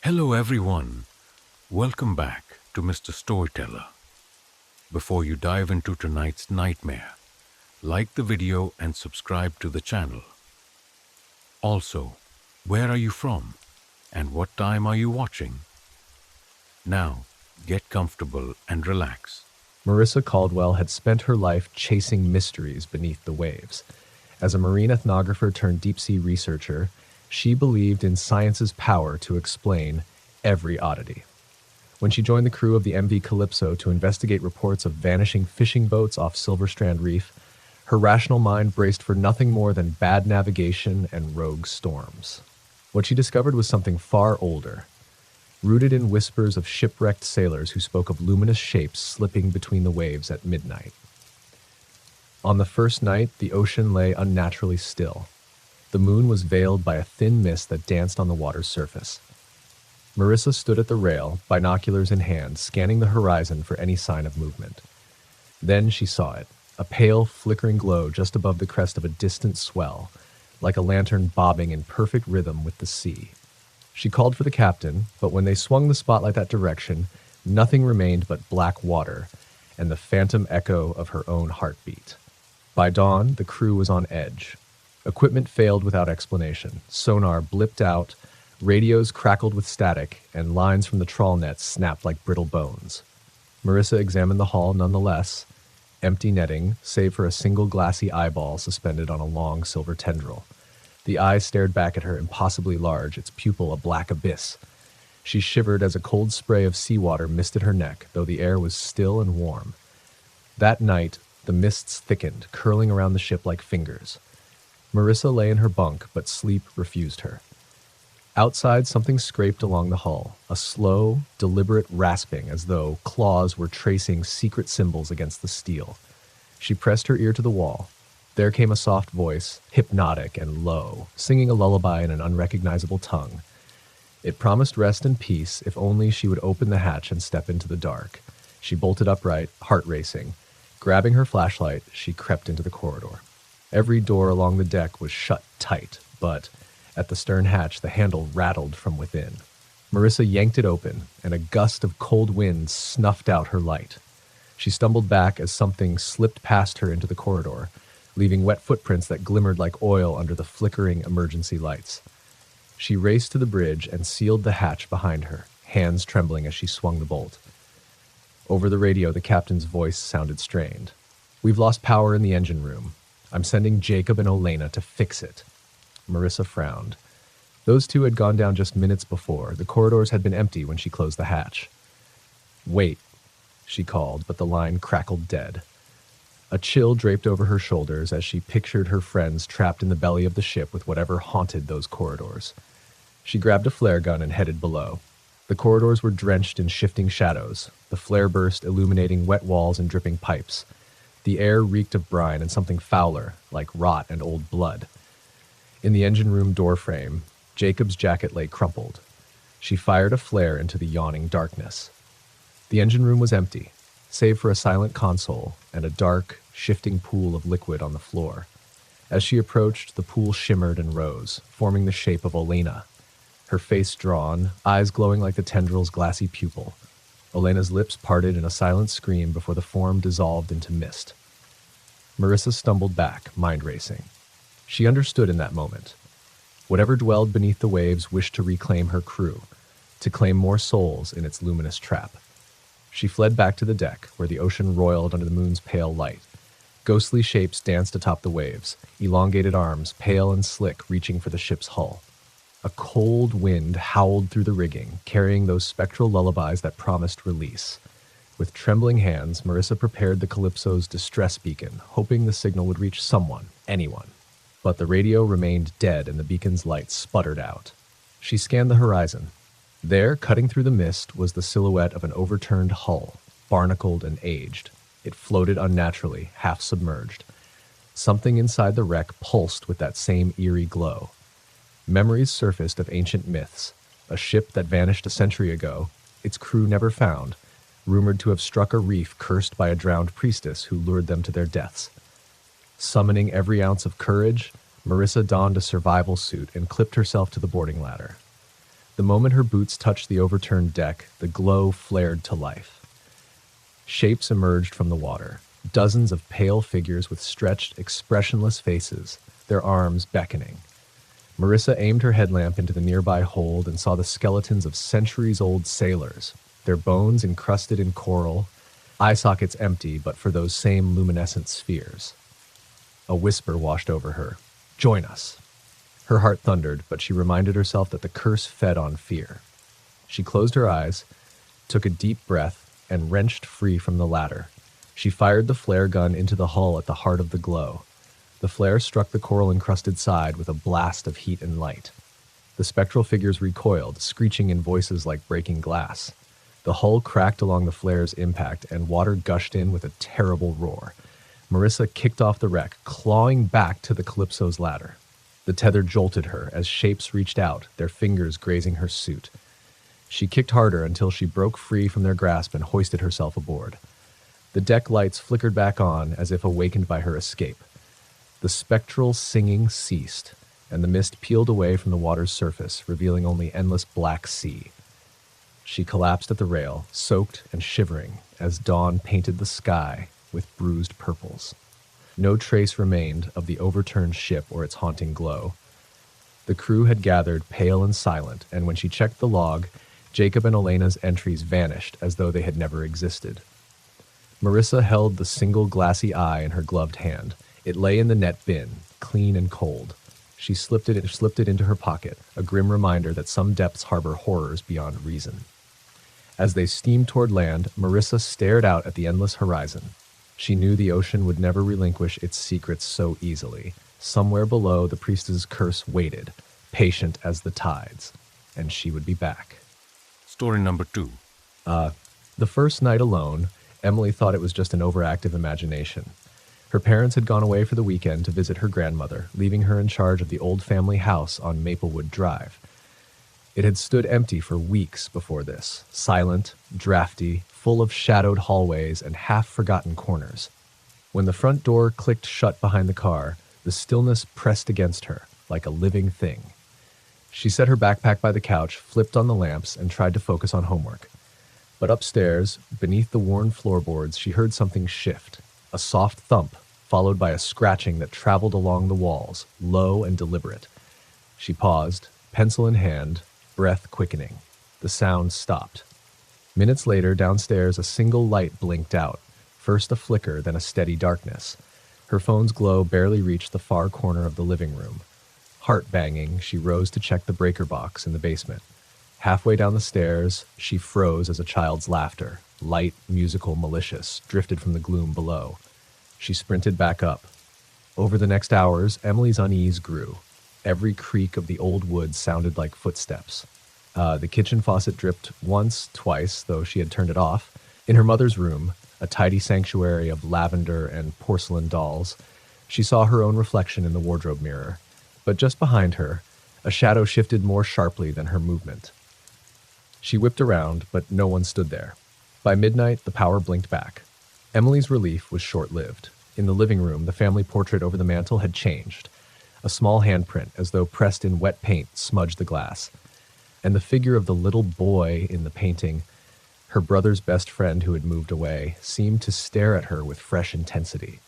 Hello, everyone. Welcome back to Mr. Storyteller. Before you dive into tonight's nightmare, like the video and subscribe to the channel. Also, where are you from and what time are you watching? Now, get comfortable and relax. Marissa Caldwell had spent her life chasing mysteries beneath the waves. As a marine ethnographer turned deep-sea researcher, she believed in science's power to explain every oddity. When she joined the crew of the MV Calypso to investigate reports of vanishing fishing boats off Silver Strand Reef, her rational mind braced for nothing more than bad navigation and rogue storms. What she discovered was something far older, rooted in whispers of shipwrecked sailors who spoke of luminous shapes slipping between the waves at midnight. On the first night, the ocean lay unnaturally still. The moon was veiled by a thin mist that danced on the water's surface. Marissa stood at the rail, binoculars in hand, scanning the horizon for any sign of movement. Then she saw it, a pale, flickering glow just above the crest of a distant swell, like a lantern bobbing in perfect rhythm with the sea. She called for the captain, but when they swung the spotlight that direction, nothing remained but black water and the phantom echo of her own heartbeat. By dawn, the crew was on edge. Equipment failed without explanation. Sonar blipped out, radios crackled with static, and lines from the trawl nets snapped like brittle bones. Marissa examined the hull nonetheless, empty netting, save for a single glassy eyeball suspended on a long silver tendril. The eye stared back at her impossibly large, its pupil a black abyss. She shivered as a cold spray of seawater misted her neck, though the air was still and warm. That night, the mists thickened, curling around the ship like fingers. Marissa lay in her bunk, but sleep refused her. Outside, something scraped along the hull, a slow, deliberate rasping as though claws were tracing secret symbols against the steel. She pressed her ear to the wall. There came a soft voice, hypnotic and low, singing a lullaby in an unrecognizable tongue. It promised rest and peace if only she would open the hatch and step into the dark. She bolted upright, heart racing. Grabbing her flashlight, she crept into the corridor. Every door along the deck was shut tight, but at the stern hatch, the handle rattled from within. Marissa yanked it open, and a gust of cold wind snuffed out her light. She stumbled back as something slipped past her into the corridor, leaving wet footprints that glimmered like oil under the flickering emergency lights. She raced to the bridge and sealed the hatch behind her, hands trembling as she swung the bolt. Over the radio, the captain's voice sounded strained. "We've lost power in the engine room. I'm sending Jacob and Olena to fix it." Marissa frowned. Those two had gone down just minutes before. The corridors had been empty when she closed the hatch. "Wait," she called, but the line crackled dead. A chill draped over her shoulders as she pictured her friends trapped in the belly of the ship with whatever haunted those corridors. She grabbed a flare gun and headed below. The corridors were drenched in shifting shadows, the flare burst illuminating wet walls and dripping pipes. The air reeked of brine and something fouler, like rot and old blood. In the engine room doorframe, Jacob's jacket lay crumpled. She fired a flare into the yawning darkness. The engine room was empty, save for a silent console and a dark, shifting pool of liquid on the floor. As she approached, the pool shimmered and rose, forming the shape of Olena, her face drawn, eyes glowing like the tendril's glassy pupil. Olena's lips parted in a silent scream before the form dissolved into mist. Marissa stumbled back, mind racing. She understood in that moment. Whatever dwelled beneath the waves wished to reclaim her crew, to claim more souls in its luminous trap. She fled back to the deck, where the ocean roiled under the moon's pale light. Ghostly shapes danced atop the waves, elongated arms, pale and slick, reaching for the ship's hull. A cold wind howled through the rigging, carrying those spectral lullabies that promised release. With trembling hands, Marissa prepared the Calypso's distress beacon, hoping the signal would reach someone, anyone. But the radio remained dead and the beacon's light sputtered out. She scanned the horizon. There, cutting through the mist, was the silhouette of an overturned hull, barnacled and aged. It floated unnaturally, half submerged. Something inside the wreck pulsed with that same eerie glow. Memories surfaced of ancient myths, a ship that vanished a century ago, its crew never found, rumored to have struck a reef cursed by a drowned priestess who lured them to their deaths. Summoning every ounce of courage, Marissa donned a survival suit and clipped herself to the boarding ladder. The moment her boots touched the overturned deck, the glow flared to life. Shapes emerged from the water, dozens of pale figures with stretched, expressionless faces, their arms beckoning. Marissa aimed her headlamp into the nearby hold and saw the skeletons of centuries-old sailors, their bones encrusted in coral, eye sockets empty but for those same luminescent spheres. A whisper washed over her. "Join us." Her heart thundered, but she reminded herself that the curse fed on fear. She closed her eyes, took a deep breath, and wrenched free from the ladder. She fired the flare gun into the hull at the heart of the glow. The flare struck the coral-encrusted side with a blast of heat and light. The spectral figures recoiled, screeching in voices like breaking glass. The hull cracked along the flare's impact, and water gushed in with a terrible roar. Marissa kicked off the wreck, clawing back to the Calypso's ladder. The tether jolted her as shapes reached out, their fingers grazing her suit. She kicked harder until she broke free from their grasp and hoisted herself aboard. The deck lights flickered back on as if awakened by her escape. The spectral singing ceased, and the mist peeled away from the water's surface, revealing only endless black sea. She collapsed at the rail, soaked and shivering, as dawn painted the sky with bruised purples. No trace remained of the overturned ship or its haunting glow. The crew had gathered, pale and silent, and when she checked the log, Jacob and Elena's entries vanished as though they had never existed. Marissa held the single glassy eye in her gloved hand. It lay in the net bin, clean and cold. She slipped it into her pocket, a grim reminder that some depths harbor horrors beyond reason. As they steamed toward land, Marissa stared out at the endless horizon. She knew the ocean would never relinquish its secrets so easily. Somewhere below, the priestess's curse waited, patient as the tides, and she would be back. Story number 2. The first night alone, Emily thought it was just an overactive imagination. Her parents had gone away for the weekend to visit her grandmother, leaving her in charge of the old family house on Maplewood Drive. It had stood empty for weeks before this, silent, drafty, full of shadowed hallways and half-forgotten corners. When the front door clicked shut behind the car, the stillness pressed against her, like a living thing. She set her backpack by the couch, flipped on the lamps, and tried to focus on homework. But upstairs, beneath the worn floorboards, she heard something shift, a soft thump, followed by a scratching that traveled along the walls, low and deliberate. She paused, pencil in hand, breath quickening. The sound stopped. Minutes later, downstairs, a single light blinked out, first a flicker, then a steady darkness. Her phone's glow barely reached the far corner of the living room. Heart banging, she rose to check the breaker box in the basement. Halfway down the stairs, she froze as a child's laughter, light, musical, malicious, drifted from the gloom below. She sprinted back up. Over the next hours, Emily's unease grew. Every creak of the old wood sounded like footsteps. The kitchen faucet dripped once, twice, though she had turned it off. In her mother's room, a tidy sanctuary of lavender and porcelain dolls, she saw her own reflection in the wardrobe mirror. But just behind her, a shadow shifted more sharply than her movement. She whipped around, but no one stood there. By midnight, the power blinked back. Emily's relief was short-lived. In the living room, the family portrait over the mantel had changed. A small handprint, as though pressed in wet paint, smudged the glass. And the figure of the little boy in the painting, her brother's best friend who had moved away, seemed to stare at her with fresh intensity.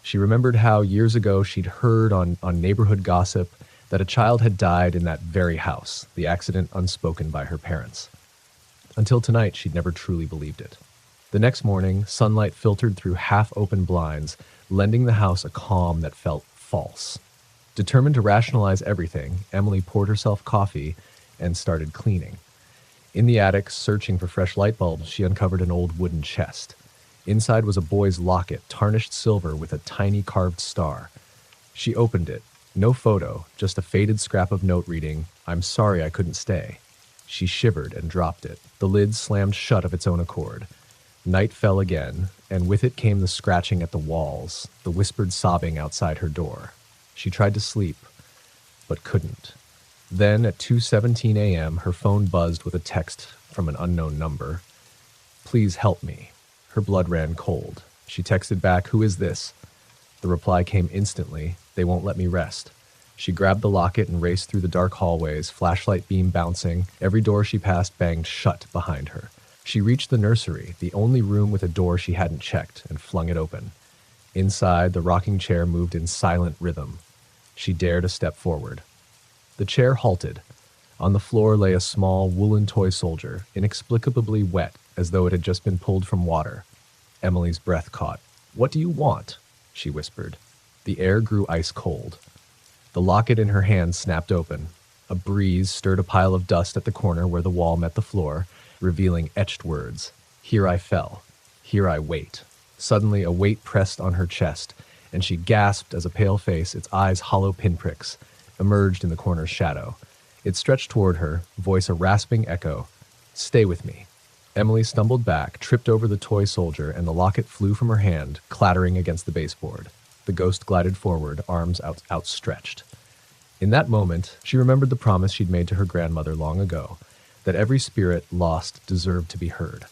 She remembered how years ago she'd heard on neighborhood gossip that a child had died in that very house, the accident unspoken by her parents. Until tonight, she'd never truly believed it. The next morning, sunlight filtered through half-open blinds, lending the house a calm that felt false. Determined to rationalize everything, Emily poured herself coffee and started cleaning. In the attic, searching for fresh light bulbs, she uncovered an old wooden chest. Inside was a boy's locket, tarnished silver with a tiny carved star. She opened it. No photo, just a faded scrap of note reading, "I'm sorry I couldn't stay." She shivered and dropped it. The lid slammed shut of its own accord. Night fell again, and with it came the scratching at the walls, the whispered sobbing outside her door. She tried to sleep, but couldn't. Then, at 2:17 a.m., her phone buzzed with a text from an unknown number. "Please help me." Her blood ran cold. She texted back, "Who is this?" The reply came instantly, "They won't let me rest." She grabbed the locket and raced through the dark hallways, flashlight beam bouncing. Every door she passed banged shut behind her. She reached the nursery, the only room with a door she hadn't checked, and flung it open. Inside, the rocking chair moved in silent rhythm. She dared a step forward. The chair halted. On the floor lay a small woolen toy soldier, inexplicably wet, as though it had just been pulled from water. Emily's breath caught. "What do you want?" she whispered. The air grew ice cold. The locket in her hand snapped open. A breeze stirred a pile of dust at the corner where the wall met the floor, revealing etched words. "Here I fell. Here I wait." Suddenly, a weight pressed on her chest, and she gasped as a pale face, its eyes hollow pinpricks, emerged in the corner's shadow. It stretched toward her, voice a rasping echo. "Stay with me." Emily stumbled back, tripped over the toy soldier, and the locket flew from her hand, clattering against the baseboard. The ghost glided forward, arms outstretched. In that moment, she remembered the promise she'd made to her grandmother long ago, that every spirit lost deserved to be heard.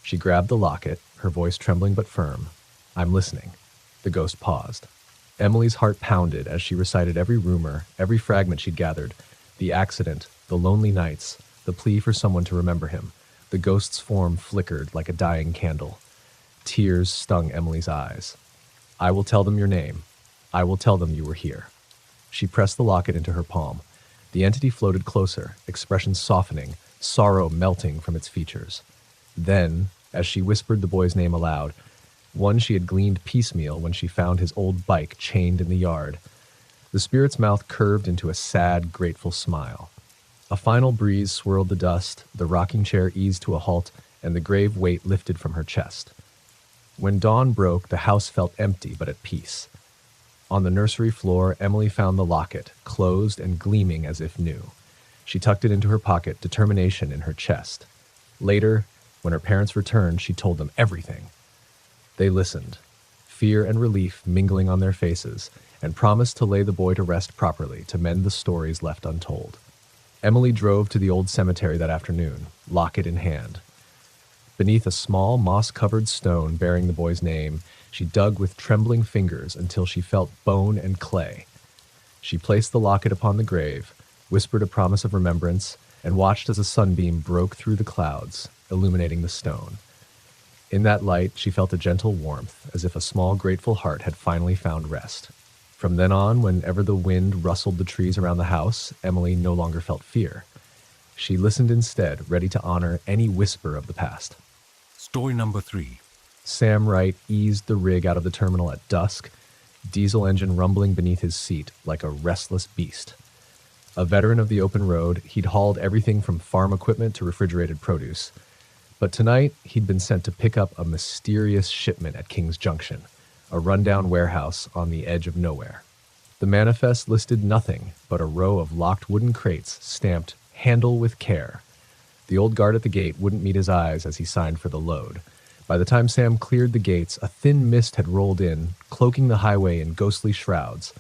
She grabbed the locket, her voice trembling but firm. "I'm listening." The ghost paused. Emily's heart pounded as she recited every rumor, every fragment she'd gathered, the accident, the lonely nights, the plea for someone to remember him. The ghost's form flickered like a dying candle. Tears stung Emily's eyes. "I will tell them your name. I will tell them you were here." She pressed the locket into her palm. The entity floated closer, expression softening, sorrow melting from its features. Then, as she whispered the boy's name aloud, one she had gleaned piecemeal when she found his old bike chained in the yard, the spirit's mouth curved into a sad, grateful smile. A final breeze swirled the dust, the rocking chair eased to a halt, and the grave weight lifted from her chest. When dawn broke, the house felt empty but at peace. On the nursery floor, Emily found the locket, closed and gleaming as if new. She tucked it into her pocket, determination in her chest. Later, when her parents returned, she told them everything. They listened, fear and relief mingling on their faces, and promised to lay the boy to rest properly, to mend the stories left untold. Emily drove to the old cemetery that afternoon, locket in hand. Beneath a small, moss-covered stone bearing the boy's name, she dug with trembling fingers until she felt bone and clay. She placed the locket upon the grave, whispered a promise of remembrance, and watched as a sunbeam broke through the clouds, illuminating the stone. In that light, she felt a gentle warmth, as if a small, grateful heart had finally found rest. From then on, whenever the wind rustled the trees around the house, Emily no longer felt fear. She listened instead, ready to honor any whisper of the past. Story number 3. Sam Wright eased the rig out of the terminal at dusk, diesel engine rumbling beneath his seat like a restless beast. A veteran of the open road, he'd hauled everything from farm equipment to refrigerated produce. But tonight, he'd been sent to pick up a mysterious shipment at Kings Junction, a rundown warehouse on the edge of nowhere. The manifest listed nothing but a row of locked wooden crates stamped "Handle with Care." The old guard at the gate wouldn't meet his eyes as he signed for the load. By the time Sam cleared the gates, a thin mist had rolled in, cloaking the highway in ghostly shrouds.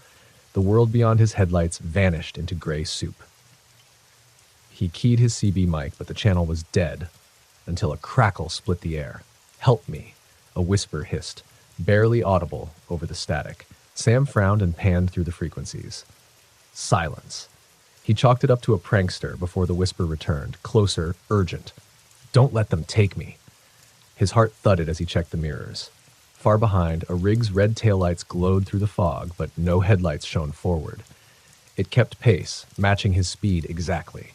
The world beyond his headlights vanished into gray soup. He keyed his CB mic, but the channel was dead, until a crackle split the air. "Help me," a whisper hissed, barely audible over the static. Sam frowned and panned through the frequencies. Silence. He chalked it up to a prankster before the whisper returned, closer, urgent. "Don't let them take me." His heart thudded as he checked the mirrors. Far behind, a rig's red taillights glowed through the fog, but no headlights shone forward. It kept pace, matching his speed exactly.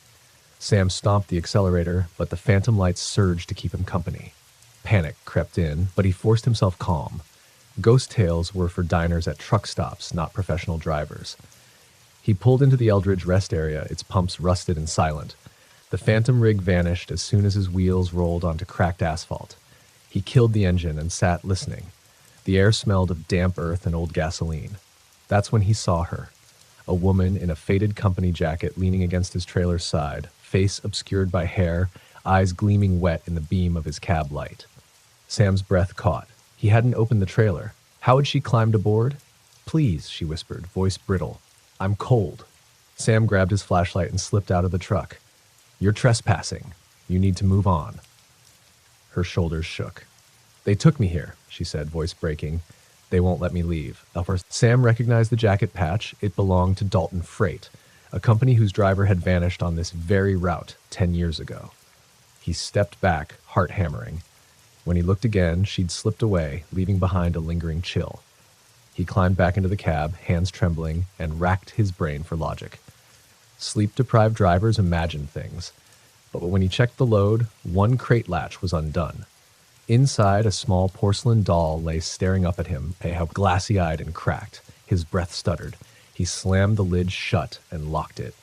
Sam stomped the accelerator, but the phantom lights surged to keep him company. Panic crept in, but he forced himself calm. Ghost tales were for diners at truck stops, not professional drivers. He pulled into the Eldridge rest area, its pumps rusted and silent. The phantom rig vanished as soon as his wheels rolled onto cracked asphalt. He killed the engine and sat listening. The air smelled of damp earth and old gasoline. That's when he saw her. A woman in a faded company jacket leaning against his trailer's side, face obscured by hair, eyes gleaming wet in the beam of his cab light. Sam's breath caught. He hadn't opened the trailer. How had she climbed aboard? "Please," she whispered, voice brittle. "I'm cold." Sam grabbed his flashlight and slipped out of the truck. "You're trespassing. You need to move on." Her shoulders shook. "They took me here," she said, voice breaking. They won't let me leave. Sam recognized the jacket patch. It belonged to Dalton Freight, a company whose driver had vanished on this very route 10 years ago. He stepped back, heart hammering. When he looked again, she'd slipped away, leaving behind a lingering chill. He climbed back into the cab, hands trembling, and racked his brain for logic. Sleep-deprived drivers imagine things, but when he checked the load, one crate latch was undone. Inside, a small porcelain doll lay staring up at him, how glassy-eyed and cracked. His breath stuttered. He slammed the lid shut and locked it.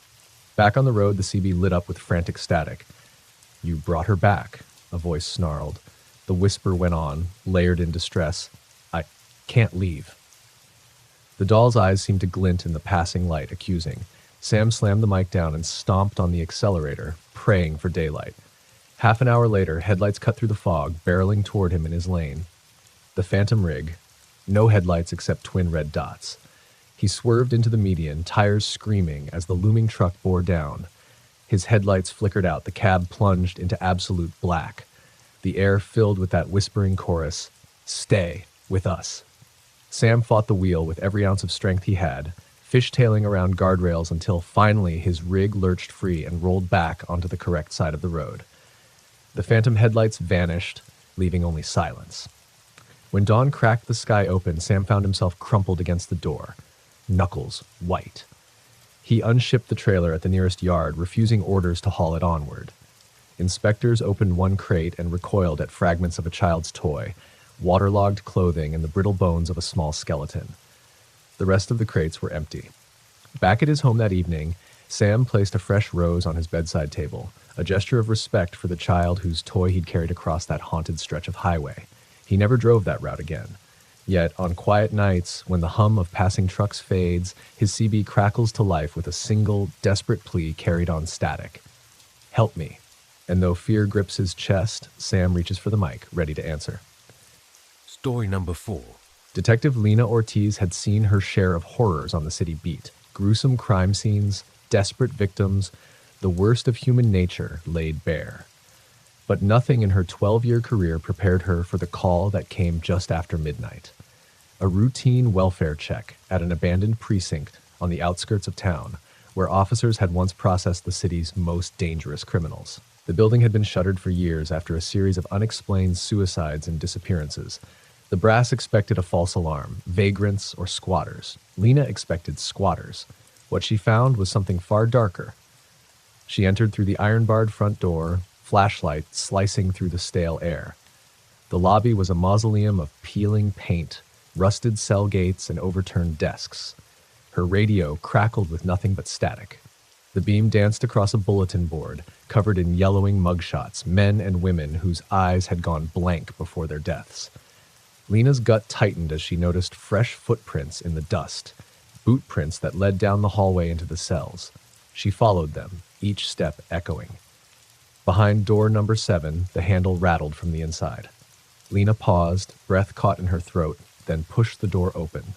Back on the road, the CB lit up with frantic static. "You brought her back," a voice snarled. The whisper went on, layered in distress. "I can't leave." The doll's eyes seemed to glint in the passing light, accusing. Sam slammed the mic down and stomped on the accelerator, praying for daylight. Half an hour later, headlights cut through the fog, barreling toward him in his lane. The phantom rig. No headlights except twin red dots. He swerved into the median, tires screaming as the looming truck bore down. His headlights flickered out, the cab plunged into absolute black. The air filled with that whispering chorus, "Stay with us." Sam fought the wheel with every ounce of strength he had, fishtailing around guardrails until finally his rig lurched free and rolled back onto the correct side of the road. The phantom headlights vanished, leaving only silence. When dawn cracked the sky open, Sam found himself crumpled against the door, knuckles white. He unshipped the trailer at the nearest yard, refusing orders to haul it onward. Inspectors opened one crate and recoiled at fragments of a child's toy, waterlogged clothing, and the brittle bones of a small skeleton. The rest of the crates were empty. Back at his home that evening, Sam placed a fresh rose on his bedside table, a gesture of respect for the child whose toy he'd carried across that haunted stretch of highway. He never drove that route again. Yet, on quiet nights, when the hum of passing trucks fades, his CB crackles to life with a single, desperate plea carried on static. "Help me." And though fear grips his chest, Sam reaches for the mic, ready to answer. Story number 4. Detective Lena Ortiz had seen her share of horrors on the city beat. Gruesome crime scenes, desperate victims, the worst of human nature laid bare. But nothing in her 12-year career prepared her for the call that came just after midnight. A routine welfare check at an abandoned precinct on the outskirts of town, where officers had once processed the city's most dangerous criminals. The building had been shuttered for years after a series of unexplained suicides and disappearances. The brass expected a false alarm, vagrants or squatters. Lena expected squatters. What she found was something far darker. She entered through the iron-barred front door, flashlight slicing through the stale air. The lobby was a mausoleum of peeling paint, rusted cell gates, and overturned desks. Her radio crackled with nothing but static. The beam danced across a bulletin board, covered in yellowing mugshots, men and women whose eyes had gone blank before their deaths. Lena's gut tightened as she noticed fresh footprints in the dust, boot prints that led down the hallway into the cells. She followed them, each step echoing. Behind door number 7, the handle rattled from the inside. Lena paused, breath caught in her throat, then pushed the door open.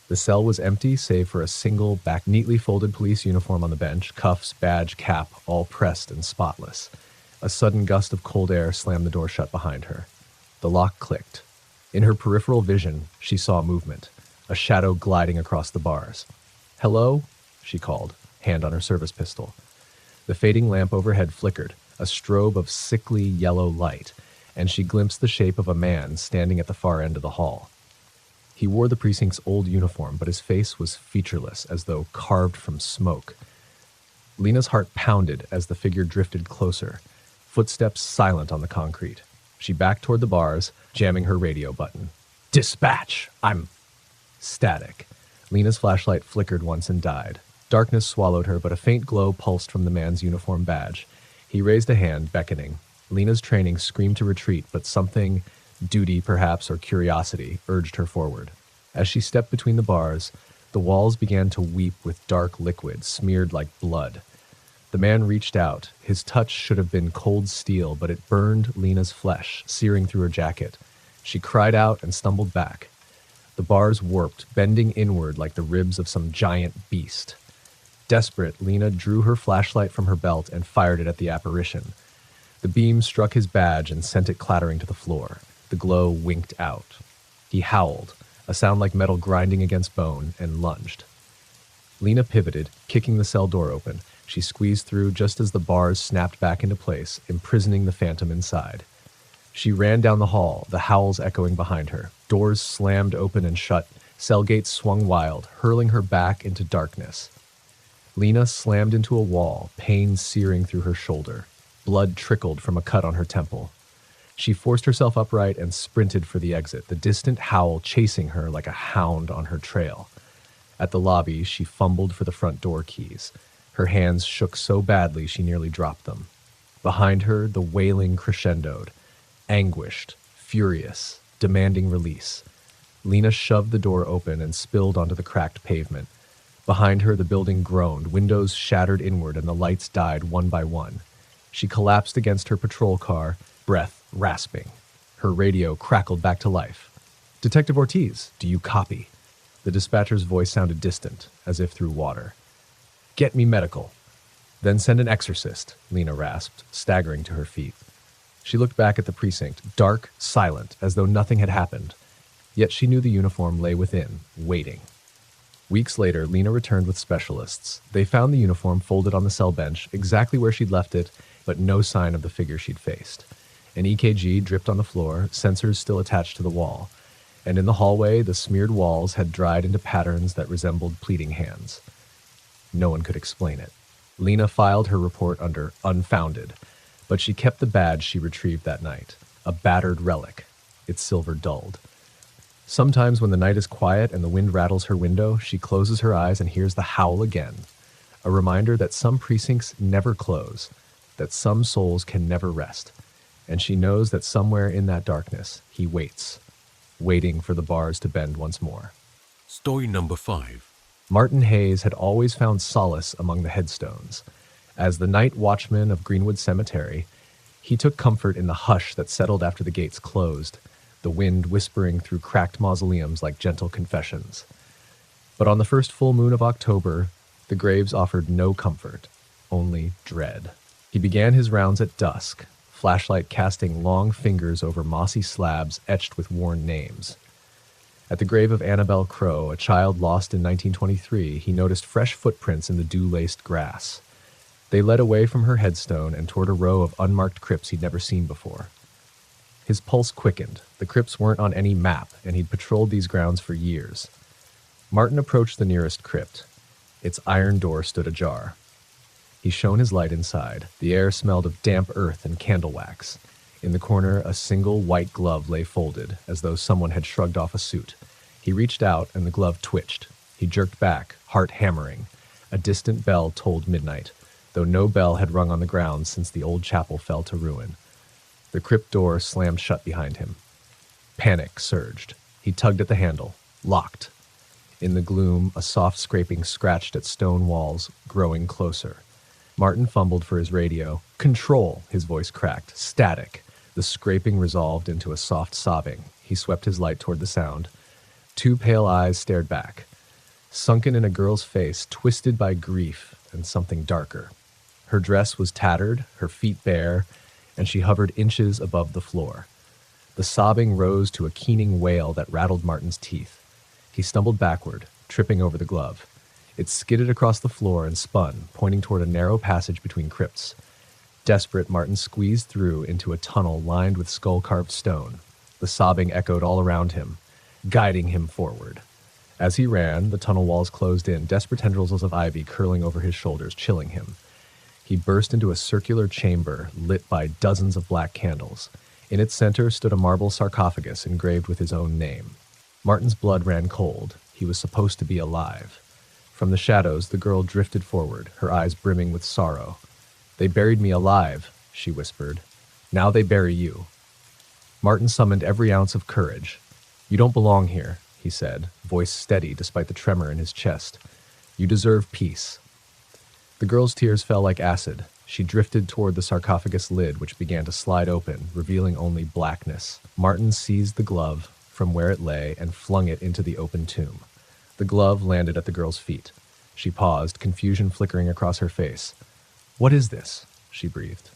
The cell was empty, save for a single, neatly folded police uniform on the bench, cuffs, badge, cap, all pressed and spotless. A sudden gust of cold air slammed the door shut behind her. The lock clicked. In her peripheral vision, she saw movement, a shadow gliding across the bars. "Hello?" she called, hand on her service pistol. The fading lamp overhead flickered, a strobe of sickly yellow light, and she glimpsed the shape of a man standing at the far end of the hall. He wore the precinct's old uniform, but his face was featureless, as though carved from smoke. Lena's heart pounded as the figure drifted closer, footsteps silent on the concrete. She backed toward the bars, jamming her radio button. "Dispatch! I'm..." Static. Lena's flashlight flickered once and died. Darkness swallowed her, but a faint glow pulsed from the man's uniform badge. He raised a hand, beckoning. Lena's training screamed to retreat, but something, duty perhaps or curiosity, urged her forward. As she stepped between the bars, the walls began to weep with dark liquid, smeared like blood. The man reached out. His touch should have been cold steel, but it burned Lena's flesh, searing through her jacket. She cried out and stumbled back. The bars warped, bending inward like the ribs of some giant beast. Desperate, Lena drew her flashlight from her belt and fired it at the apparition. The beam struck his badge and sent it clattering to the floor. The glow winked out. He howled. a sound like metal grinding against bone, and lunged. Lena pivoted, kicking the cell door open. She squeezed through just as the bars snapped back into place, imprisoning the phantom inside. She ran down the hall, the howls echoing behind her. Doors slammed open and shut, cell gates swung wild, hurling her back into darkness. Lena slammed into a wall, pain searing through her shoulder. Blood trickled from a cut on her temple. She forced herself upright and sprinted for the exit, the distant howl chasing her like a hound on her trail. At the lobby, she fumbled for the front door keys. Her hands shook so badly she nearly dropped them. Behind her, the wailing crescendoed. Anguished, furious, demanding release. Lena shoved the door open and spilled onto the cracked pavement. Behind her, the building groaned, windows shattered inward, and the lights died one by one. She collapsed against her patrol car, breath rasping. Her radio crackled back to life. "Detective Ortiz, do you copy?" The dispatcher's voice sounded distant, as if through water. "Get me medical." "Then send an exorcist," Lena rasped, staggering to her feet. She looked back at the precinct, dark, silent, as though nothing had happened. Yet she knew the uniform lay within, waiting. Weeks later, Lena returned with specialists. They found the uniform folded on the cell bench, exactly where she'd left it, but no sign of the figure she'd faced. An EKG dripped on the floor, sensors still attached to the wall. And in the hallway, the smeared walls had dried into patterns that resembled pleading hands. No one could explain it. Lena filed her report under unfounded, but she kept the badge she retrieved that night, a battered relic, its silver dulled. Sometimes when the night is quiet and the wind rattles her window, she closes her eyes and hears the howl again, a reminder that some precincts never close, that some souls can never rest, and she knows that somewhere in that darkness, he waits, waiting for the bars to bend once more. Story number 5. Martin Hayes had always found solace among the headstones. As the night watchman of Greenwood Cemetery, he took comfort in the hush that settled after the gates closed, the wind whispering through cracked mausoleums like gentle confessions. But on the first full moon of October, the graves offered no comfort, only dread. He began his rounds at dusk, flashlight casting long fingers over mossy slabs etched with worn names. At the grave of Annabelle Crow, a child lost in 1923, he noticed fresh footprints in the dew-laced grass. They led away from her headstone and toward a row of unmarked crypts he'd never seen before. His pulse quickened. The crypts weren't on any map, and he'd patrolled these grounds for years. Martin approached the nearest crypt. Its iron door stood ajar. He shone his light inside. The air smelled of damp earth and candle wax. In the corner, a single white glove lay folded, as though someone had shrugged off a suit. He reached out, and the glove twitched. He jerked back, heart hammering. A distant bell tolled midnight, though no bell had rung on the grounds since the old chapel fell to ruin. The crypt door slammed shut behind him. Panic surged. He tugged at the handle. Locked. In the gloom, a soft scraping scratched at stone walls, growing closer. Martin fumbled for his radio. "Control," his voice cracked. Static. The scraping resolved into a soft sobbing. He swept his light toward the sound. Two pale eyes stared back. Sunken in a girl's face, twisted by grief and something darker. Her dress was tattered, her feet bare, and she hovered inches above the floor. The sobbing rose to a keening wail that rattled Martin's teeth. He stumbled backward, tripping over the glove. It skidded across the floor and spun, pointing toward a narrow passage between crypts. Desperate, Martin squeezed through into a tunnel lined with skull-carved stone. The sobbing echoed all around him, guiding him forward. As he ran, the tunnel walls closed in, desperate tendrils of ivy curling over his shoulders, chilling him. He burst into a circular chamber lit by dozens of black candles. In its center stood a marble sarcophagus engraved with his own name. Martin's blood ran cold. He was supposed to be alive. From the shadows, the girl drifted forward, her eyes brimming with sorrow. "They buried me alive," she whispered. "Now they bury you." Martin summoned every ounce of courage. "You don't belong here," he said, voice steady despite the tremor in his chest. "You deserve peace." The girl's tears fell like acid. She drifted toward the sarcophagus lid, which began to slide open, revealing only blackness. Martin seized the glove from where it lay and flung it into the open tomb. The glove landed at the girl's feet. She paused, confusion flickering across her face. "What is this?" she breathed.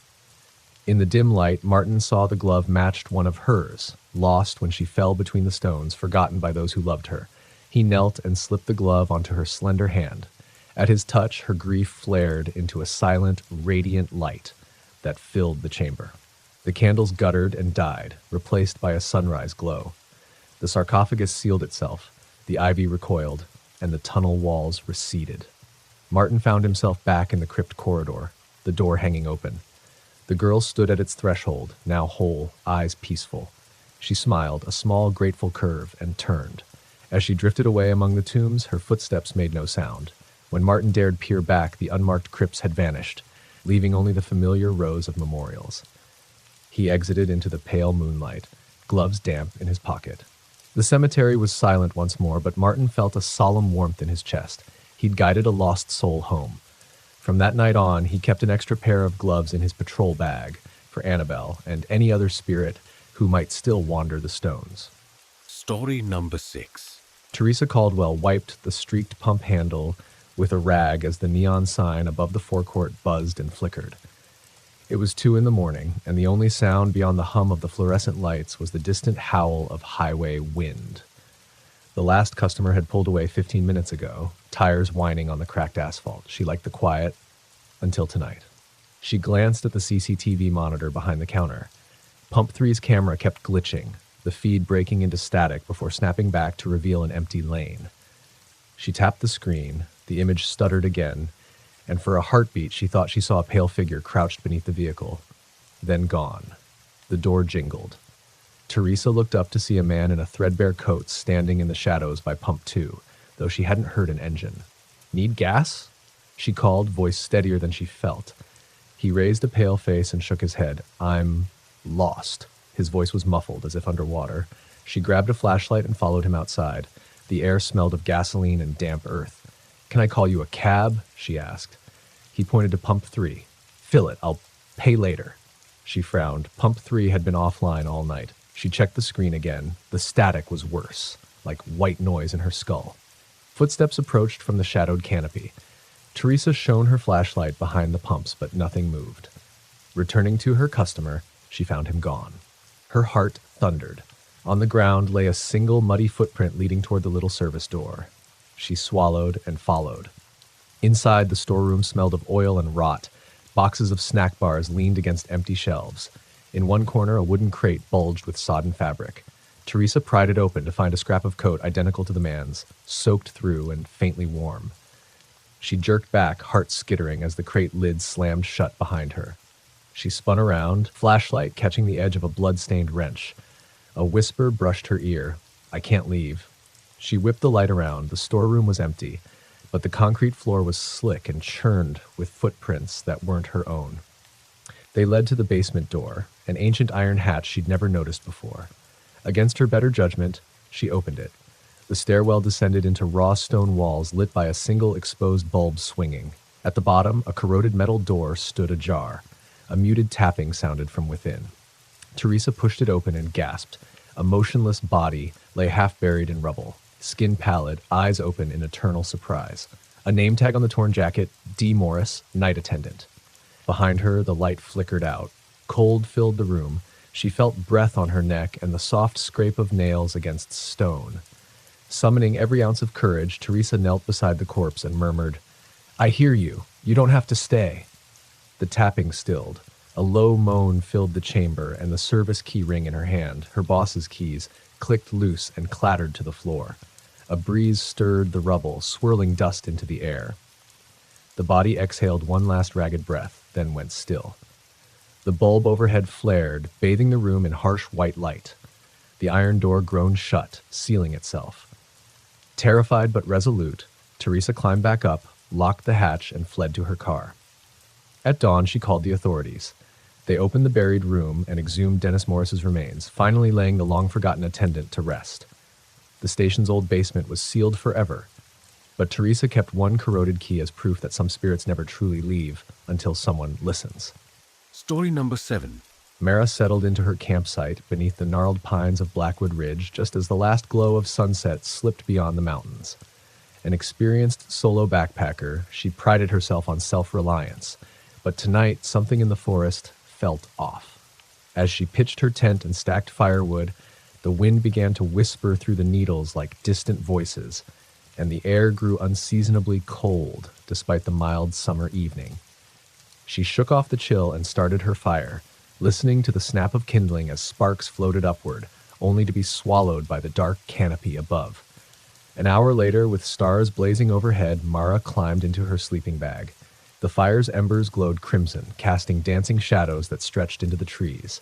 In the dim light, Martin saw the glove matched one of hers, lost when she fell between the stones, forgotten by those who loved her. He knelt and slipped the glove onto her slender hand. At his touch, her grief flared into a silent, radiant light that filled the chamber. The candles guttered and died, replaced by a sunrise glow. The sarcophagus sealed itself, the ivy recoiled, and the tunnel walls receded. Martin found himself back in the crypt corridor, the door hanging open. The girl stood at its threshold, now whole, eyes peaceful. She smiled, a small, grateful curve, and turned. As she drifted away among the tombs, her footsteps made no sound. When Martin dared peer back, the unmarked crypts had vanished, leaving only the familiar rows of memorials. He exited into the pale moonlight, gloves damp in his pocket. The cemetery was silent once more, but Martin felt a solemn warmth in his chest. He'd guided a lost soul home. From that night on, he kept an extra pair of gloves in his patrol bag for Annabelle and any other spirit who might still wander the stones. Story number 6. Teresa Caldwell wiped the streaked pump handle with a rag as the neon sign above the forecourt buzzed and flickered. It was 2 a.m, and the only sound beyond the hum of the fluorescent lights was the distant howl of highway wind. The last customer had pulled away 15 minutes ago, tires whining on the cracked asphalt. She liked the quiet until tonight. She glanced at the CCTV monitor behind the counter. Pump 3's camera kept glitching, the feed breaking into static before snapping back to reveal an empty lane. She tapped the screen, the image stuttered again, and for a heartbeat she thought she saw a pale figure crouched beneath the vehicle. Then gone. The door jingled. Teresa looked up to see a man in a threadbare coat standing in the shadows by Pump 2, though she hadn't heard an engine. "Need gas?" she called, voice steadier than she felt. He raised a pale face and shook his head. "I'm lost." His voice was muffled, as if underwater. She grabbed a flashlight and followed him outside. The air smelled of gasoline and damp earth. "Can I call you a cab?" she asked. He pointed to Pump 3. "Fill it. I'll pay later." She frowned. Pump 3 had been offline all night. She checked the screen again. The static was worse, like white noise in her skull. Footsteps approached from the shadowed canopy. Teresa shone her flashlight behind the pumps, but nothing moved. Returning to her customer, she found him gone. Her heart thundered. On the ground lay a single muddy footprint leading toward the little service door. She swallowed and followed. Inside, the storeroom smelled of oil and rot. Boxes of snack bars leaned against empty shelves. In one corner, a wooden crate bulged with sodden fabric. Teresa pried it open to find a scrap of coat identical to the man's, soaked through and faintly warm. She jerked back, heart skittering, as the crate lid slammed shut behind her. She spun around, flashlight catching the edge of a blood-stained wrench. A whisper brushed her ear. "I can't leave." She whipped the light around. The storeroom was empty, but the concrete floor was slick and churned with footprints that weren't her own. They led to the basement door, an ancient iron hatch she'd never noticed before. Against her better judgment, she opened it. The stairwell descended into raw stone walls lit by a single exposed bulb swinging. At the bottom, a corroded metal door stood ajar. A muted tapping sounded from within. Teresa pushed it open and gasped. A motionless body lay half buried in rubble, skin pallid, eyes open in eternal surprise. A name tag on the torn jacket, D. Morris, night attendant. Behind her, the light flickered out. Cold filled the room. She felt breath on her neck and the soft scrape of nails against stone. Summoning every ounce of courage, Teresa knelt beside the corpse and murmured, "I hear you. You don't have to stay." The tapping stilled. A low moan filled the chamber, and the service key ring in her hand, her boss's keys, clicked loose and clattered to the floor. A breeze stirred the rubble, swirling dust into the air. The body exhaled one last ragged breath, then went still. The bulb overhead flared, bathing the room in harsh white light. The iron door groaned shut, sealing itself. Terrified but resolute, Teresa climbed back up, locked the hatch, and fled to her car. At dawn, she called the authorities. They opened the buried room and exhumed Dennis Morris's remains, finally laying the long-forgotten attendant to rest. The station's old basement was sealed forever, but Teresa kept one corroded key as proof that some spirits never truly leave until someone listens. Story number 7. Mara settled into her campsite beneath the gnarled pines of Blackwood Ridge just as the last glow of sunset slipped beyond the mountains. An experienced solo backpacker, she prided herself on self-reliance, but tonight something in the forest felt off. As she pitched her tent and stacked firewood, the wind began to whisper through the needles like distant voices, and the air grew unseasonably cold despite the mild summer evening. She shook off the chill and started her fire, listening to the snap of kindling as sparks floated upward, only to be swallowed by the dark canopy above. An hour later, with stars blazing overhead, Mara climbed into her sleeping bag. The fire's embers glowed crimson, casting dancing shadows that stretched into the trees.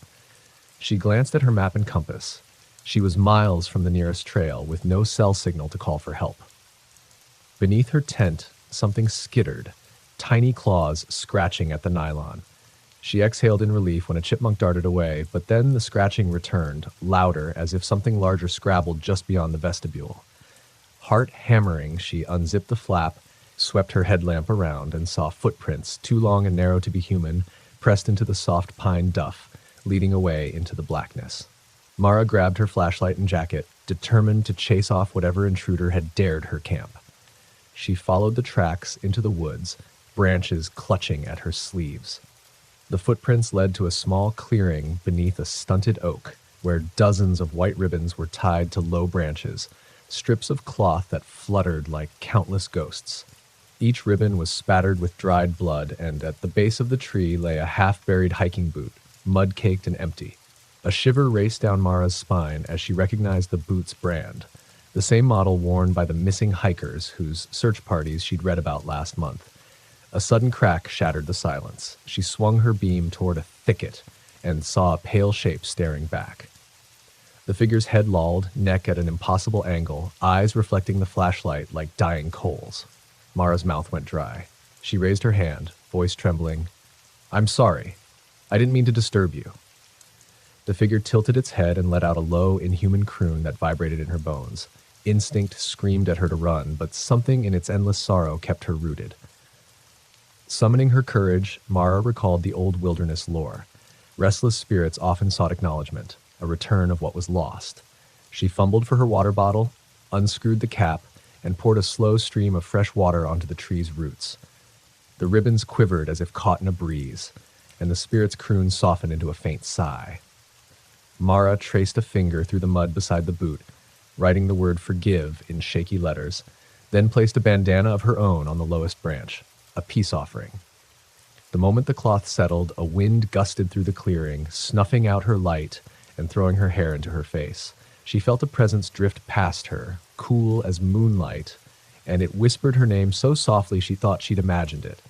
She glanced at her map and compass. She was miles from the nearest trail, with no cell signal to call for help. Beneath her tent, something skittered, tiny claws scratching at the nylon. She exhaled in relief when a chipmunk darted away, but then the scratching returned, louder, as if something larger scrabbled just beyond the vestibule. Heart hammering, she unzipped the flap, swept her headlamp around, and saw footprints, too long and narrow to be human, pressed into the soft pine duff, leading away into the blackness. Mara grabbed her flashlight and jacket, determined to chase off whatever intruder had dared her camp. She followed the tracks into the woods, branches clutching at her sleeves. The footprints led to a small clearing beneath a stunted oak, where dozens of white ribbons were tied to low branches, strips of cloth that fluttered like countless ghosts. Each ribbon was spattered with dried blood, and at the base of the tree lay a half-buried hiking boot, mud-caked and empty. A shiver raced down Mara's spine as she recognized the boot's brand, the same model worn by the missing hikers whose search parties she'd read about last month. A sudden crack shattered the silence. She swung her beam toward a thicket and saw a pale shape staring back. The figure's head lolled, neck at an impossible angle, eyes reflecting the flashlight like dying coals. Mara's mouth went dry. She raised her hand, voice trembling. "I'm sorry. I didn't mean to disturb you." The figure tilted its head and let out a low, inhuman croon that vibrated in her bones. Instinct screamed at her to run, but something in its endless sorrow kept her rooted. Summoning her courage, Mara recalled the old wilderness lore. Restless spirits often sought acknowledgement, a return of what was lost. She fumbled for her water bottle, unscrewed the cap, and poured a slow stream of fresh water onto the tree's roots. The ribbons quivered as if caught in a breeze, and the spirit's croon softened into a faint sigh. Mara traced a finger through the mud beside the boot, writing the word forgive in shaky letters, then placed a bandana of her own on the lowest branch, a peace offering. The moment the cloth settled, a wind gusted through the clearing, snuffing out her light and throwing her hair into her face. She felt a presence drift past her, cool as moonlight, and it whispered her name so softly she thought she'd imagined it.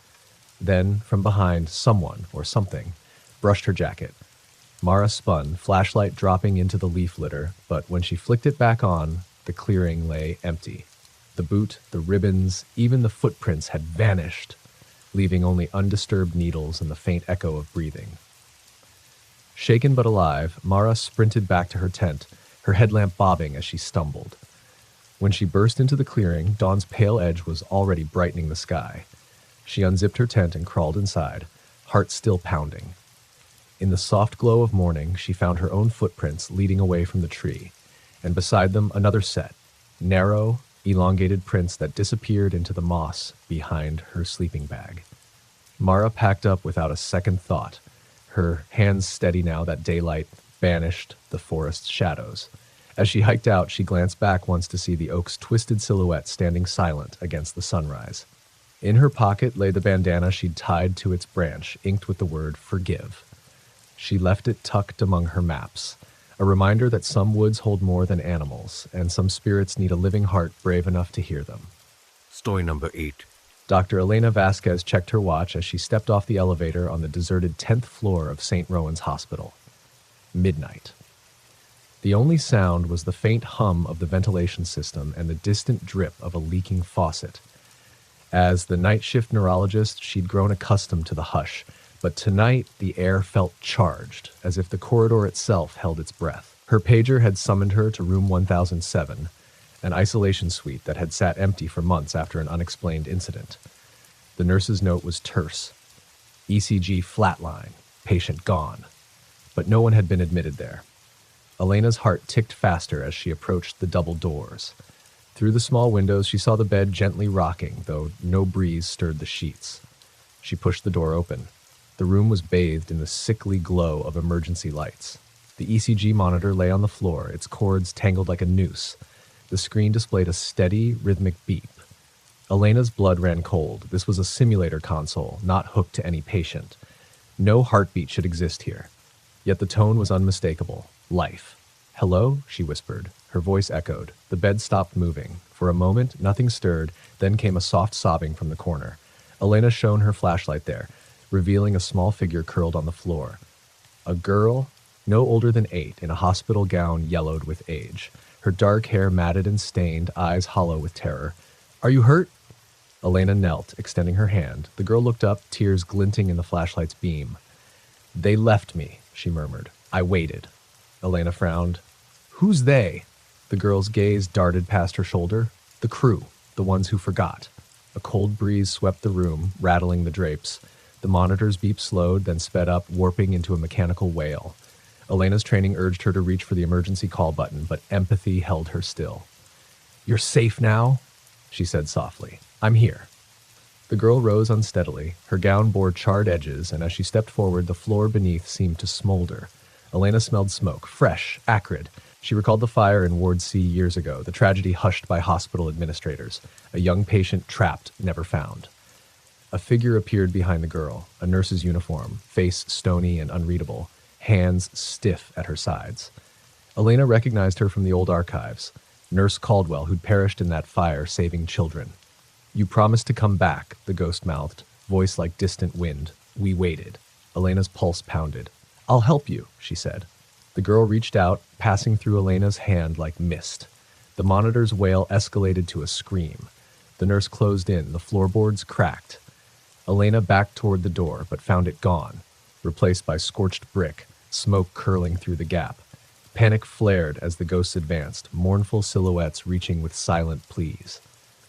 Then, from behind, someone, or something, brushed her jacket. Mara spun, flashlight dropping into the leaf litter, but when she flicked it back on, the clearing lay empty. The boot, the ribbons, even the footprints had vanished, leaving only undisturbed needles and the faint echo of breathing. Shaken but alive, Mara sprinted back to her tent, her headlamp bobbing as she stumbled. When she burst into the clearing, dawn's pale edge was already brightening the sky. She unzipped her tent and crawled inside, heart still pounding. In the soft glow of morning, she found her own footprints leading away from the tree, and beside them another set, narrow, elongated prints that disappeared into the moss behind her sleeping bag. Mara packed up without a second thought, her hands steady now that daylight banished the forest's shadows. As she hiked out, she glanced back once to see the oak's twisted silhouette standing silent against the sunrise. In her pocket lay the bandana she'd tied to its branch, inked with the word forgive. She left it tucked among her maps, a reminder that some woods hold more than animals, and some spirits need a living heart brave enough to hear them. Story number 8. Dr. Elena Vasquez checked her watch as she stepped off the elevator on the deserted 10th floor of St. Rowan's Hospital. Midnight. The only sound was the faint hum of the ventilation system and the distant drip of a leaking faucet. As the night shift neurologist, she'd grown accustomed to the hush, but tonight the air felt charged, as if the corridor itself held its breath. Her pager had summoned her to room 1007, an isolation suite that had sat empty for months after an unexplained incident. The nurse's note was terse. ECG flatline, patient gone. But no one had been admitted there. Elena's heart ticked faster as she approached the double doors. Through the small windows, she saw the bed gently rocking, though no breeze stirred the sheets. She pushed the door open. The room was bathed in the sickly glow of emergency lights. The ECG monitor lay on the floor, its cords tangled like a noose. The screen displayed a steady, rhythmic beep. Elena's blood ran cold. This was a simulator console, not hooked to any patient. No heartbeat should exist here. Yet the tone was unmistakable. Life. "Hello?" she whispered. Her voice echoed. The bed stopped moving. For a moment, nothing stirred, then came a soft sobbing from the corner. Elena shone her flashlight there, revealing a small figure curled on the floor. A girl, no older than 8, in a hospital gown yellowed with age. Her dark hair matted and stained, eyes hollow with terror. "Are you hurt?" Elena knelt, extending her hand. The girl looked up, tears glinting in the flashlight's beam. "They left me," she murmured. "I waited." Elena frowned. "Who's they?" The girl's gaze darted past her shoulder. "The crew, the ones who forgot." A cold breeze swept the room, rattling the drapes. The monitor's beep slowed, then sped up, warping into a mechanical wail. Elena's training urged her to reach for the emergency call button, but empathy held her still. "You're safe now?" she said softly. "I'm here." The girl rose unsteadily. Her gown bore charred edges, and as she stepped forward, the floor beneath seemed to smolder. Elena smelled smoke, fresh, acrid. She recalled the fire in Ward C years ago, the tragedy hushed by hospital administrators, a young patient trapped, never found. A figure appeared behind the girl, a nurse's uniform, face stony and unreadable, hands stiff at her sides. Elena recognized her from the old archives, Nurse Caldwell, who'd perished in that fire saving children. "You promised to come back," the ghost mouthed, voice like distant wind. "We waited." Elena's pulse pounded. "I'll help you," she said. The girl reached out, passing through Elena's hand like mist. The monitor's wail escalated to a scream. The nurse closed in, the floorboards cracked. Elena backed toward the door, but found it gone, replaced by scorched brick, smoke curling through the gap. Panic flared as the ghosts advanced, mournful silhouettes reaching with silent pleas.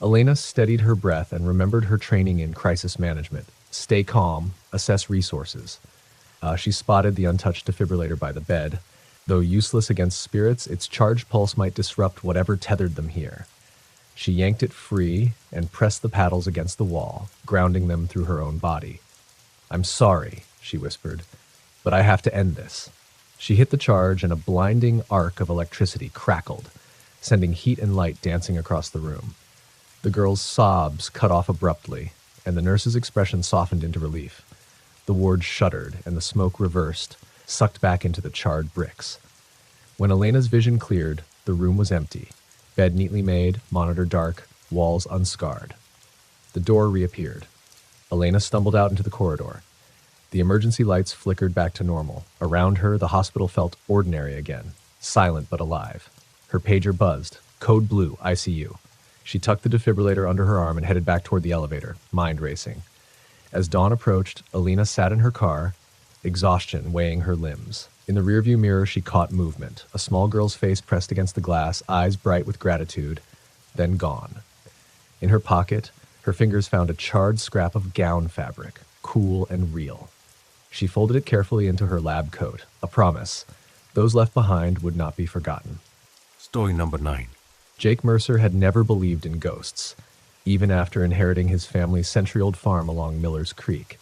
Elena steadied her breath and remembered her training in crisis management. Stay calm, assess resources. She spotted the untouched defibrillator by the bed. Though useless against spirits, its charged pulse might disrupt whatever tethered them here. She yanked it free and pressed the paddles against the wall, grounding them through her own body. "I'm sorry," she whispered, "but I have to end this." She hit the charge and a blinding arc of electricity crackled, sending heat and light dancing across the room. The girl's sobs cut off abruptly, and the nurse's expression softened into relief. The ward shuddered, and the smoke reversed, sucked back into the charred bricks. When Elena's vision cleared, the room was empty. Bed neatly made, monitor dark, walls unscarred. The door reappeared. Elena stumbled out into the corridor. The emergency lights flickered back to normal. Around her, the hospital felt ordinary again, silent but alive. Her pager buzzed. Code blue, ICU. She tucked the defibrillator under her arm and headed back toward the elevator, mind racing. As dawn approached, Elena sat in her car, exhaustion weighing her limbs. In the rearview mirror, she caught movement. A small girl's face pressed against the glass, eyes bright with gratitude, then gone. In her pocket, her fingers found a charred scrap of gown fabric, cool and real. She folded it carefully into her lab coat, a promise. Those left behind would not be forgotten. Story number 9. Jake Mercer had never believed in ghosts, even after inheriting his family's century-old farm along Miller's Creek.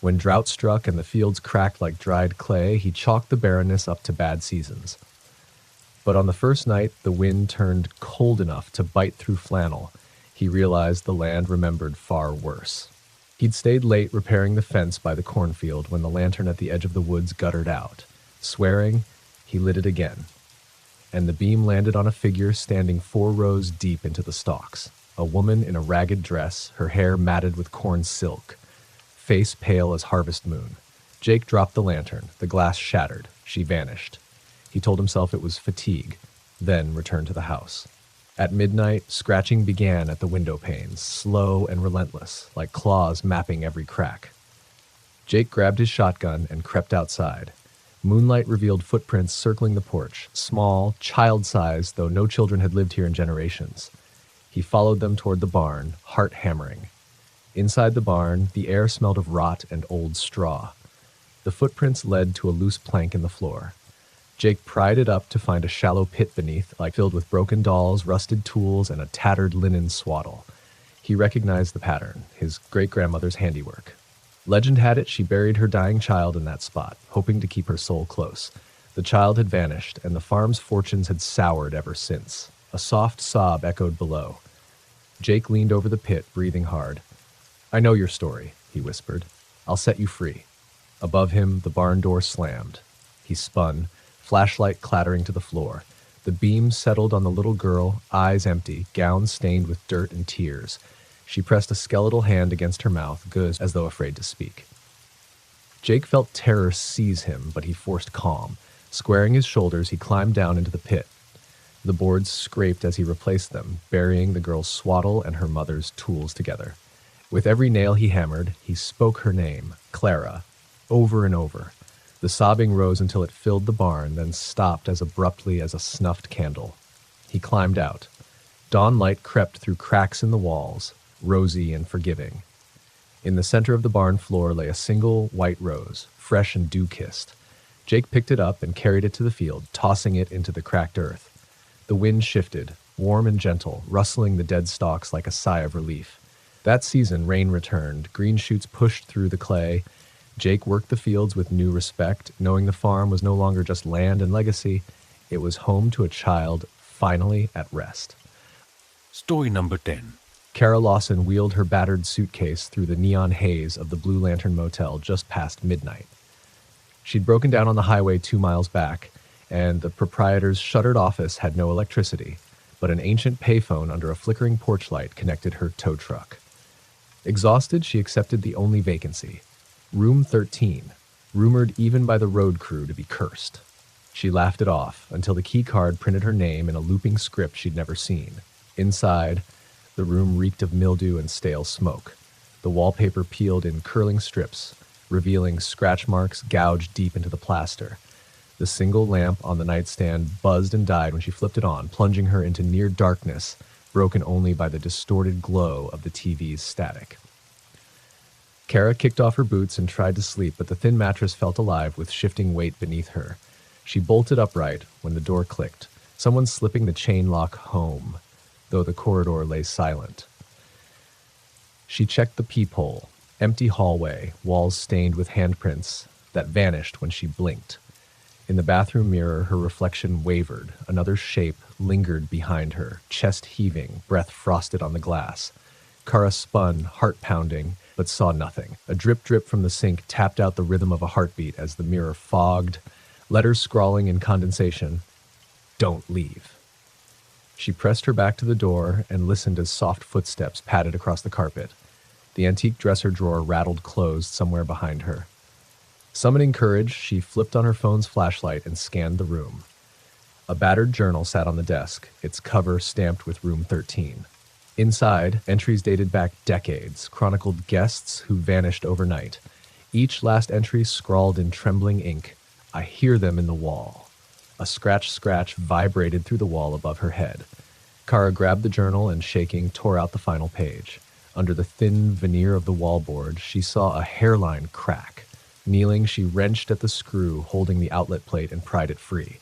When drought struck and the fields cracked like dried clay, he chalked the barrenness up to bad seasons. But on the first night, the wind turned cold enough to bite through flannel. He realized the land remembered far worse. He'd stayed late repairing the fence by the cornfield when the lantern at the edge of the woods guttered out. Swearing, he lit it again, and the beam landed on a figure standing 4 rows deep into the stalks. A woman in a ragged dress, her hair matted with corn silk, face pale as harvest moon. Jake dropped the lantern. The glass shattered. She vanished. He told himself it was fatigue, then returned to the house. At midnight, scratching began at the window panes, slow and relentless, like claws mapping every crack. Jake grabbed his shotgun and crept outside. Moonlight revealed footprints circling the porch, small, child-sized, though no children had lived here in generations. He followed them toward the barn, heart hammering. Inside the barn, the air smelled of rot and old straw. The footprints led to a loose plank in the floor. Jake pried it up to find a shallow pit beneath, filled with broken dolls, rusted tools, and a tattered linen swaddle. He recognized the pattern, his great-grandmother's handiwork. Legend had it she buried her dying child in that spot, hoping to keep her soul close. The child had vanished, and the farm's fortunes had soured ever since. A soft sob echoed below. Jake leaned over the pit, breathing hard. "I know your story," he whispered. "I'll set you free." Above him, the barn door slammed. He spun, flashlight clattering to the floor. The beam settled on the little girl, eyes empty, gown stained with dirt and tears. She pressed a skeletal hand against her mouth, good as though afraid to speak. Jake felt terror seize him, but he forced calm. Squaring his shoulders, he climbed down into the pit. The boards scraped as he replaced them, burying the girl's swaddle and her mother's tools together. With every nail he hammered, he spoke her name, Clara, over and over. The sobbing rose until it filled the barn, then stopped as abruptly as a snuffed candle. He climbed out. Dawn light crept through cracks in the walls, rosy and forgiving. In the center of the barn floor lay a single white rose, fresh and dew-kissed. Jake picked it up and carried it to the field, tossing it into the cracked earth. The wind shifted, warm and gentle, rustling the dead stalks like a sigh of relief. That season, rain returned, green shoots pushed through the clay. Jake worked the fields with new respect, knowing the farm was no longer just land and legacy. It was home to a child finally at rest. Story number 10. Kara Lawson wheeled her battered suitcase through the neon haze of the Blue Lantern Motel just past midnight. She'd broken down on the highway 2 miles back, and the proprietor's shuttered office had no electricity, but an ancient payphone under a flickering porch light connected her tow truck. Exhausted, she accepted the only vacancy, room 13, rumored even by the road crew to be cursed. She laughed it off until the key card printed her name in a looping script she'd never seen. Inside, the room reeked of mildew and stale smoke. The wallpaper peeled in curling strips, revealing scratch marks gouged deep into the plaster. The single lamp on the nightstand buzzed and died when she flipped it on, plunging her into near darkness, broken only by the distorted glow of the TV's static. Kara kicked off her boots and tried to sleep, but the thin mattress felt alive with shifting weight beneath her. She bolted upright when the door clicked, someone slipping the chain lock home, though the corridor lay silent. She checked the peephole, empty hallway, walls stained with handprints that vanished when she blinked. In the bathroom mirror, her reflection wavered. Another shape lingered behind her, chest heaving, breath frosted on the glass. Kara spun, heart pounding, but saw nothing. A drip from the sink tapped out the rhythm of a heartbeat as the mirror fogged, letters scrawling in condensation, "Don't leave." She pressed her back to the door and listened as soft footsteps padded across the carpet. The antique dresser drawer rattled closed somewhere behind her. Summoning courage, she flipped on her phone's flashlight and scanned the room. A battered journal sat on the desk, its cover stamped with room 13. Inside, entries dated back decades, chronicled guests who vanished overnight. Each last entry scrawled in trembling ink, "I hear them in the wall." A scratch vibrated through the wall above her head. Kara grabbed the journal and, shaking, tore out the final page. Under the thin veneer of the wallboard, she saw a hairline crack. Kneeling, she wrenched at the screw holding the outlet plate and pried it free.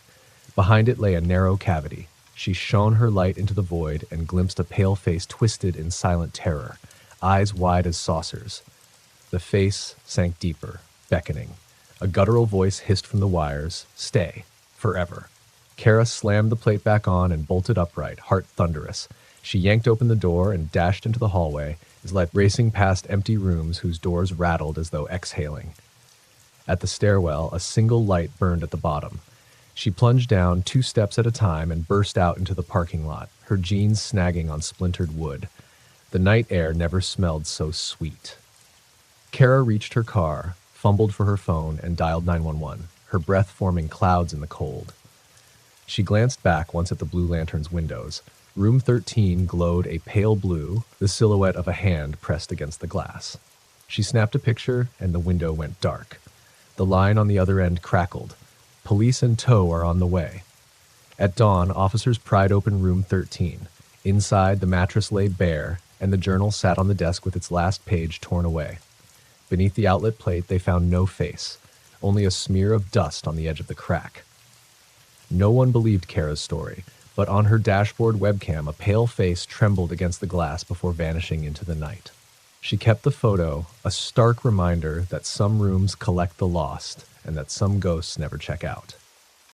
Behind it lay a narrow cavity. She shone her light into the void and glimpsed a pale face twisted in silent terror, eyes wide as saucers. The face sank deeper, beckoning. A guttural voice hissed from the wires, "Stay, forever." Kara slammed the plate back on and bolted upright, heart thunderous. She yanked open the door and dashed into the hallway, his light racing past empty rooms whose doors rattled as though exhaling. At the stairwell, a single light burned at the bottom. She plunged down 2 steps at a time and burst out into the parking lot, her jeans snagging on splintered wood. The night air never smelled so sweet. Kara reached her car, fumbled for her phone, and dialed 911, her breath forming clouds in the cold. She glanced back once at the Blue Lantern's windows. Room 13 glowed a pale blue, the silhouette of a hand pressed against the glass. She snapped a picture, and the window went dark. The line on the other end crackled. "Police and tow are on the way." At dawn, officers pried open room 13. Inside, the mattress lay bare, and the journal sat on the desk with its last page torn away. Beneath the outlet plate, they found no face, only a smear of dust on the edge of the crack. No one believed Kara's story, but on her dashboard webcam, a pale face trembled against the glass before vanishing into the night. She kept the photo, a stark reminder that some rooms collect the lost and that some ghosts never check out.